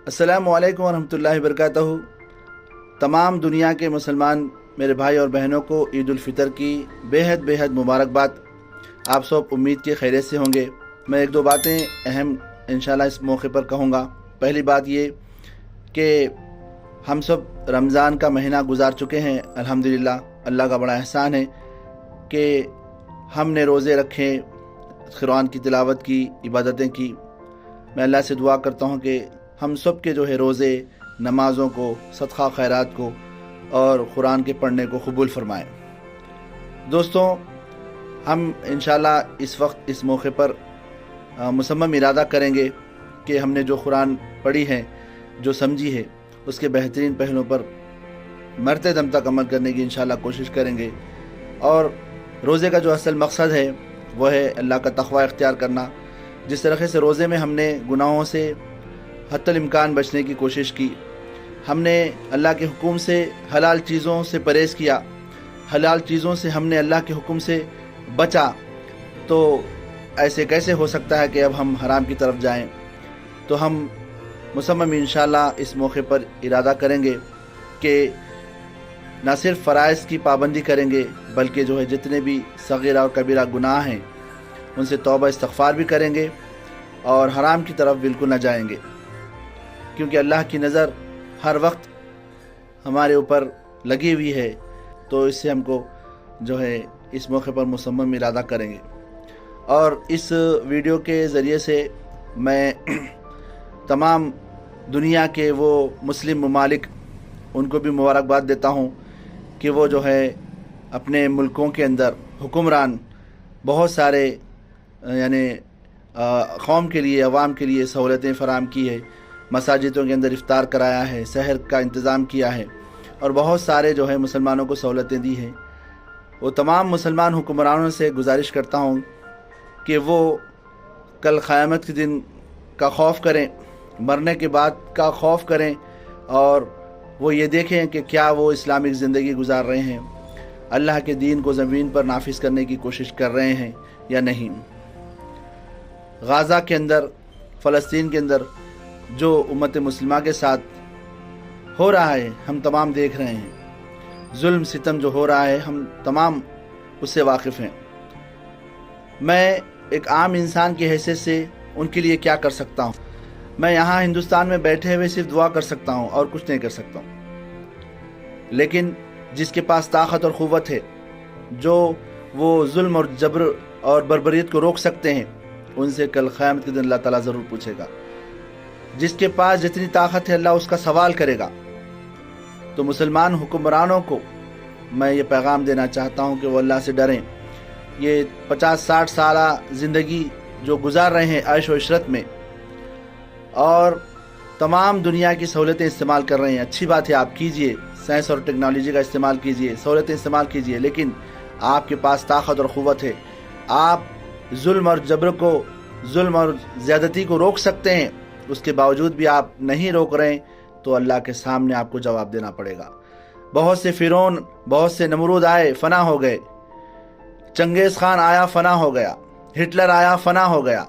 السلام علیکم ورحمۃ اللہ وبرکاتہ۔ تمام دنیا کے مسلمان میرے بھائی اور بہنوں کو عید الفطر کی بے حد مبارکباد۔ آپ سب امید کے خیریت سے ہوں گے۔ میں ایک دو باتیں اہم انشاءاللہ اس موقع پر کہوں گا۔ پہلی بات یہ کہ ہم سب رمضان کا مہینہ گزار چکے ہیں، الحمدللہ۔ اللہ کا بڑا احسان ہے کہ ہم نے روزے رکھے، قرآن کی تلاوت کی، عبادتیں کی۔ میں اللہ سے دعا کرتا ہوں کہ ہم سب کے جو ہے روزے، نمازوں کو، صدقہ خیرات کو اور قرآن کے پڑھنے کو قبول فرمائیں۔ دوستوں، ہم انشاءاللہ اس وقت اس موقع پر مصمم ارادہ کریں گے کہ ہم نے جو قرآن پڑھی ہے، جو سمجھی ہے، اس کے بہترین پہلوؤں پر مرتے دم تک عمل کرنے کی انشاءاللہ کوشش کریں گے۔ اور روزے کا جو اصل مقصد ہے وہ ہے اللہ کا تقوی اختیار کرنا۔ جس طرح سے روزے میں ہم نے گناہوں سے حتی الامکان بچنے کی کوشش کی، ہم نے اللہ کے حکم سے حلال چیزوں سے پرہیز کیا، حلال چیزوں سے ہم نے اللہ کے حکم سے بچا، تو ایسے کیسے ہو سکتا ہے کہ اب ہم حرام کی طرف جائیں؟ تو ہم مصمم انشاءاللہ اس موقع پر ارادہ کریں گے کہ نہ صرف فرائض کی پابندی کریں گے، بلکہ جو ہے جتنے بھی صغیرہ اور کبیرہ گناہ ہیں ان سے توبہ استغفار بھی کریں گے اور حرام کی طرف بالکل نہ جائیں گے، کیونکہ اللہ کی نظر ہر وقت ہمارے اوپر لگی ہوئی ہے۔ تو اس سے ہم کو جو ہے اس موقع پر مصمم ارادہ کریں گے۔ اور اس ویڈیو کے ذریعے سے میں تمام دنیا کے وہ مسلم ممالک ان کو بھی مبارکباد دیتا ہوں کہ وہ جو ہے اپنے ملکوں کے اندر حکمران بہت سارے یعنی قوم کے لیے، عوام کے لیے سہولتیں فراہم کی ہے۔ مساجدوں کے اندر افطار کرایا ہے، سحر کا انتظام کیا ہے اور بہت سارے جو ہے مسلمانوں کو سہولتیں دی ہیں۔ وہ تمام مسلمان حکمرانوں سے گزارش کرتا ہوں کہ وہ کل قیامت کے دن کا خوف کریں، مرنے کے بعد کا خوف کریں، اور وہ یہ دیکھیں کہ کیا وہ اسلامک زندگی گزار رہے ہیں، اللہ کے دین کو زمین پر نافذ کرنے کی کوشش کر رہے ہیں یا نہیں۔ غزہ کے اندر، فلسطین کے اندر جو امت مسلمہ کے ساتھ ہو رہا ہے ہم تمام دیکھ رہے ہیں، ظلم ستم جو ہو رہا ہے ہم تمام اس سے واقف ہیں۔ میں ایک عام انسان کی حیثیت سے ان کے لیے کیا کر سکتا ہوں؟ میں یہاں ہندوستان میں بیٹھے ہوئے صرف دعا کر سکتا ہوں اور کچھ نہیں کر سکتا ہوں۔ لیکن جس کے پاس طاقت اور قوت ہے، جو وہ ظلم اور جبر اور بربریت کو روک سکتے ہیں، ان سے کل قیامت کے دن اللہ تعالیٰ ضرور پوچھے گا۔ جس کے پاس جتنی طاقت ہے اللہ اس کا سوال کرے گا۔ تو مسلمان حکمرانوں کو میں یہ پیغام دینا چاہتا ہوں کہ وہ اللہ سے ڈریں۔ یہ 50-60 سالہ زندگی جو گزار رہے ہیں عیش و عشرت میں، اور تمام دنیا کی سہولتیں استعمال کر رہے ہیں، اچھی بات ہے، آپ کیجئے، سائنس اور ٹیکنالوجی کا استعمال کیجئے، سہولتیں استعمال کیجئے، لیکن آپ کے پاس طاقت اور قوت ہے، آپ ظلم اور جبر کو، ظلم اور زیادتی کو روک سکتے ہیں، اس کے باوجود بھی آپ نہیں روک رہے ہیں، تو اللہ کے سامنے آپ کو جواب دینا پڑے گا۔ بہت سے فرعون، بہت سے نمرود آئے، فنا ہو گئے، چنگیز خان آیا، فنا ہو گیا، ہٹلر آیا، فنا ہو گیا،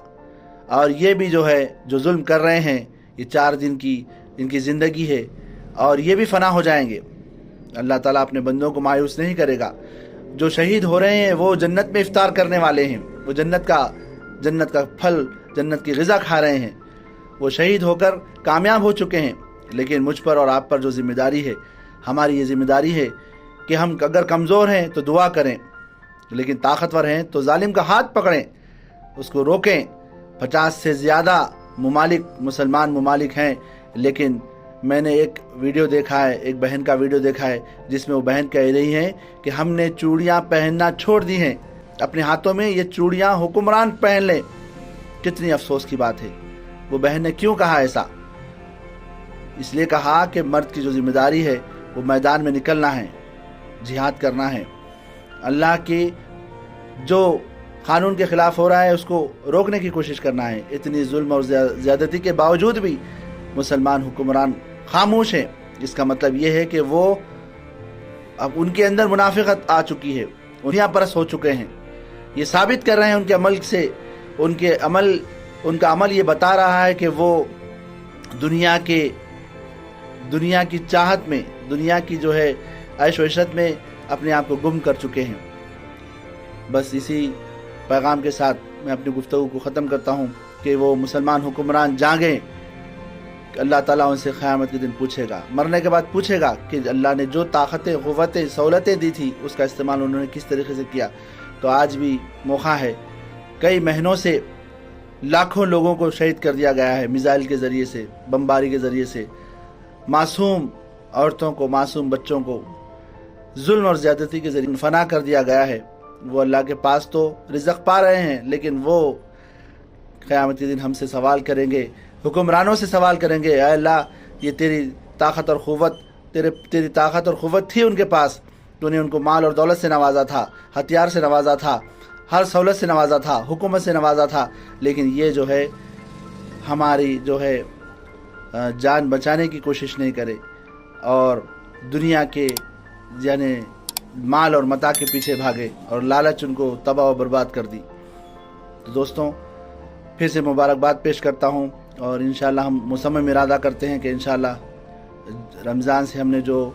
اور یہ بھی جو ہے جو ظلم کر رہے ہیں، یہ 4 دن کی ان کی زندگی ہے اور یہ بھی فنا ہو جائیں گے۔ اللہ تعالیٰ اپنے بندوں کو مایوس نہیں کرے گا۔ جو شہید ہو رہے ہیں وہ جنت میں افطار کرنے والے ہیں، وہ جنت کا پھل، جنت کی غذا کھا رہے ہیں، وہ شہید ہو کر کامیاب ہو چکے ہیں۔ لیکن مجھ پر اور آپ پر جو ذمہ داری ہے، ہماری یہ ذمہ داری ہے کہ ہم اگر کمزور ہیں تو دعا کریں، لیکن طاقتور ہیں تو ظالم کا ہاتھ پکڑیں، اس کو روکیں۔ 50 سے زیادہ مسلمان ممالک ہیں، لیکن میں نے ایک ویڈیو دیکھا ہے، ایک بہن کا ویڈیو دیکھا ہے، جس میں وہ بہن کہہ رہی ہیں کہ ہم نے چوڑیاں پہننا چھوڑ دی ہیں، اپنے ہاتھوں میں یہ چوڑیاں حکمران پہن لیں۔ کتنی افسوس کی بات ہے۔ وہ بہن نے کیوں کہا ایسا؟ اس لیے کہا کہ مرد کی جو ذمہ داری ہے وہ میدان میں نکلنا ہے، جہاد کرنا ہے، اللہ کی جو قانون کے خلاف ہو رہا ہے اس کو روکنے کی کوشش کرنا ہے۔ اتنی ظلم اور زیادتی کے باوجود بھی مسلمان حکمران خاموش ہیں۔ اس کا مطلب یہ ہے کہ وہ اب ان کے اندر منافقت آ چکی ہے، دنیا پرست ہو چکے ہیں۔ یہ ثابت کر رہے ہیں ان کے عمل سے، ان کا عمل یہ بتا رہا ہے کہ وہ دنیا کی چاہت میں، دنیا کی جو ہے عیش و عشرت میں اپنے آپ کو گم کر چکے ہیں۔ بس اسی پیغام کے ساتھ میں اپنی گفتگو کو ختم کرتا ہوں کہ وہ مسلمان حکمران جاگیں کہ اللہ تعالیٰ ان سے قیامت کے دن پوچھے گا، مرنے کے بعد پوچھے گا کہ اللہ نے جو طاقتیں، قوتیں، سہولتیں دی تھی اس کا استعمال انہوں نے کس طریقے سے کیا۔ تو آج بھی موقع ہے، کئی مہینوں سے لاکھوں لوگوں کو شہید کر دیا گیا ہے، میزائل کے ذریعے سے، بمباری کے ذریعے سے، معصوم عورتوں کو، معصوم بچوں کو ظلم اور زیادتی کے ذریعے فنا کر دیا گیا ہے۔ وہ اللہ کے پاس تو رزق پا رہے ہیں، لیکن وہ قیامت کے دن ہم سے سوال کریں گے، حکمرانوں سے سوال کریں گے، اے اللہ یہ تیری طاقت اور قوت، تیری طاقت اور قوت تھی ان کے پاس، تو نے ان کو مال اور دولت سے نوازا تھا، ہتھیار سے نوازا تھا، ہر سہولت سے نوازا تھا، حکومت سے نوازا تھا، لیکن یہ جو ہے ہماری جو ہے جان بچانے کی کوشش نہیں کرے اور دنیا کے یعنی مال اور متاع کے پیچھے بھاگے اور لالچ ان کو تباہ و برباد کر دی۔ تو دوستوں پھر سے مبارکباد پیش کرتا ہوں، اور انشاءاللہ ہم مصمم ارادہ کرتے ہیں کہ انشاءاللہ رمضان سے ہم نے جو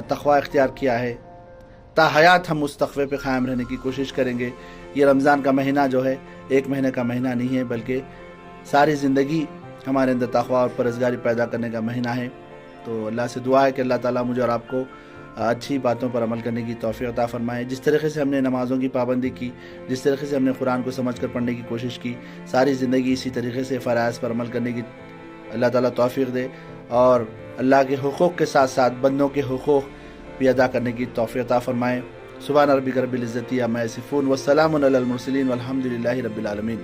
تقوی اختیار کیا ہے، تا حیات ہم اس تقوی پہ قائم رہنے کی کوشش کریں گے۔ یہ رمضان کا مہینہ جو ہے ایک مہینے کا مہینہ نہیں ہے، بلکہ ساری زندگی ہمارے اندر تقوی اور پرہیزگاری پیدا کرنے کا مہینہ ہے۔ تو اللہ سے دعا ہے کہ اللہ تعالیٰ مجھے اور آپ کو اچھی باتوں پر عمل کرنے کی توفیق عطا فرمائے۔ جس طریقے سے ہم نے نمازوں کی پابندی کی، جس طریقے سے ہم نے قرآن کو سمجھ کر پڑھنے کی کوشش کی، ساری زندگی اسی طریقے سے فرائض پر عمل کرنے کی اللہ تعالیٰ توفیق دے، اور اللہ کے حقوق کے ساتھ ساتھ بندوں کے حقوق بھی ادا کرنے کی توفیق عطا فرمائے۔ سبحان ربک رب العزت عما یصفون والسلام علی المرسلین والحمد للہ رب العالمین۔